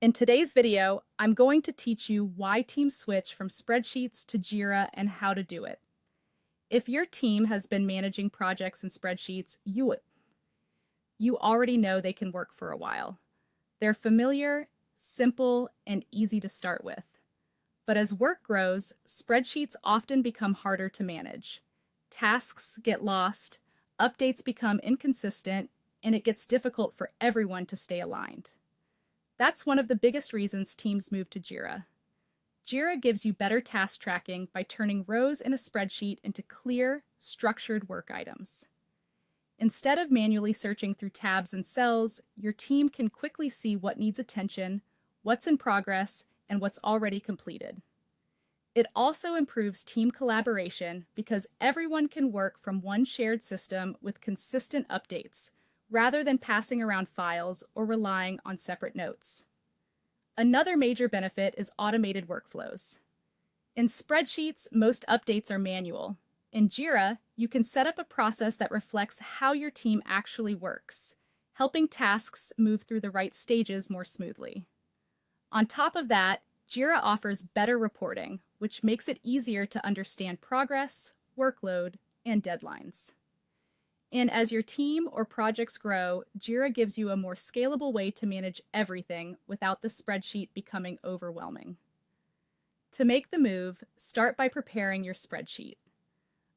In today's video, I'm going to teach you why teams switch from spreadsheets to Jira and how to do it. If your team has been managing projects in spreadsheets, you already know they can work for a while. They're familiar, simple, and easy to start with. But as work grows, spreadsheets often become harder to manage. Tasks get lost, updates become inconsistent, and it gets difficult for everyone to stay aligned. That's one of the biggest reasons teams move to Jira. Jira gives you better task tracking by turning rows in a spreadsheet into clear, structured work items. Instead of manually searching through tabs and cells, your team can quickly see what needs attention, what's in progress, and what's already completed. It also improves team collaboration because everyone can work from one shared system with consistent updates, rather than passing around files or relying on separate notes. Another major benefit is automated workflows. In spreadsheets, most updates are manual. In Jira, you can set up a process that reflects how your team actually works, helping tasks move through the right stages more smoothly. On top of that, Jira offers better reporting, which makes it easier to understand progress, workload, and deadlines. And as your team or projects grow, Jira gives you a more scalable way to manage everything without the spreadsheet becoming overwhelming. To make the move, start by preparing your spreadsheet.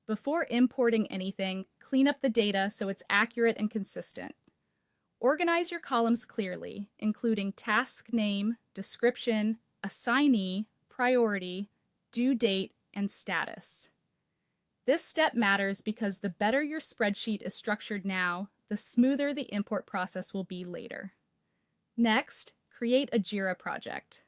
Before importing anything, clean up the data so it's accurate and consistent. Organize your columns clearly, including task name, description, assignee, priority, due date, and status. This step matters because the better your spreadsheet is structured now, the smoother the import process will be later. Next, create a Jira project.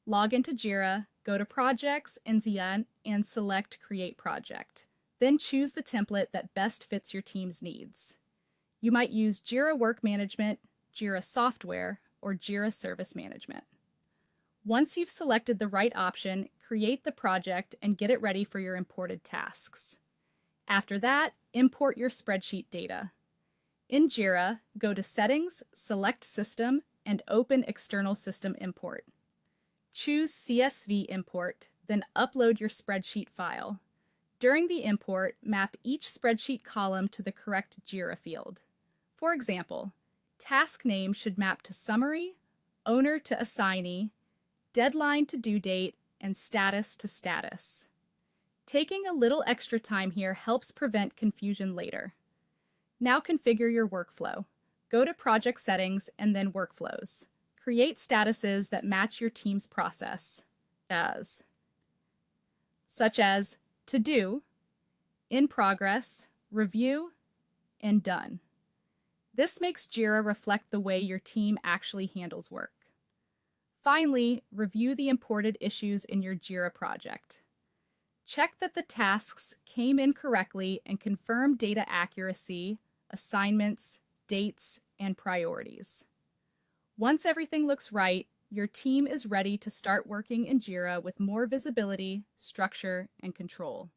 Log into Jira, go to Projects in Xen, and select Create Project. Then choose the template that best fits your team's needs. You might use Jira Work Management, Jira Software, or Jira Service Management. Once you've selected the right option, create the project and get it ready for your imported tasks. After that, import your spreadsheet data. In Jira, go to Settings, select System, and open External System Import. Choose CSV Import, then upload your spreadsheet file. During the import, map each spreadsheet column to the correct Jira field. For example, task name should map to Summary, Owner to Assignee, Deadline to Due Date, and Status to Status. Taking a little extra time here helps prevent confusion later. Now configure your workflow. Go to Project Settings and then Workflows. Create statuses that match your team's process, such as To Do, In Progress, Review, and Done. This makes Jira reflect the way your team actually handles work. Finally, review the imported issues in your Jira project. Check that the tasks came in correctly and confirm data accuracy, assignments, dates, and priorities. Once everything looks right, your team is ready to start working in Jira with more visibility, structure, and control.